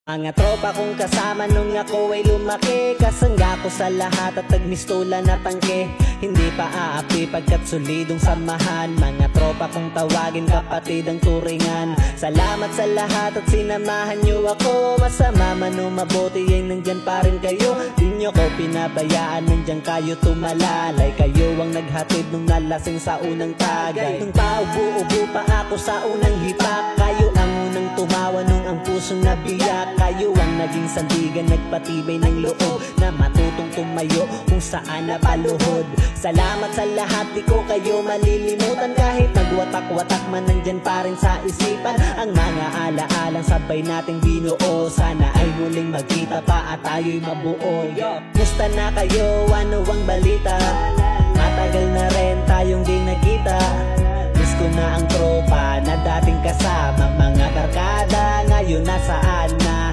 Mga tropa kong kasama nung ako ay lumaki, kasangga ko sa lahat at nagmistula na tangke. Hindi pa aapi pagkat solidong samahan. Mga tropa kong tawagin kapatid ang turingan. Salamat sa lahat at sinamahan nyo ako. Masama man o mabuti ay nandyan pa rin kayo. Di nyo ko pinabayaan, nandyan kayo tumalalay. Kayo ang naghatid nung nalasing sa unang tagay. Nung paubo-ubo pa ako sa unang hipak, kayo ang unang tumawa nung ang pusong nabiyak. Kayo ang naging sandigan, nagpatibay ng loob na matutong tumayo kung saan napaluhod. Salamat sa lahat, di ko kayo malilimutan. Kahit nagwatak-watak man, nandyan pa rin sa isipan ang mga alaalang sabay nating binuo. Sana ay muling magkita pa at tayo'y mabuo. Musta na kayo? Ano ang balita? Matagal na rin tayong di nagkita. Miss ko na ang tropa na dating kasama. Mga barkada ngayon nasaan na?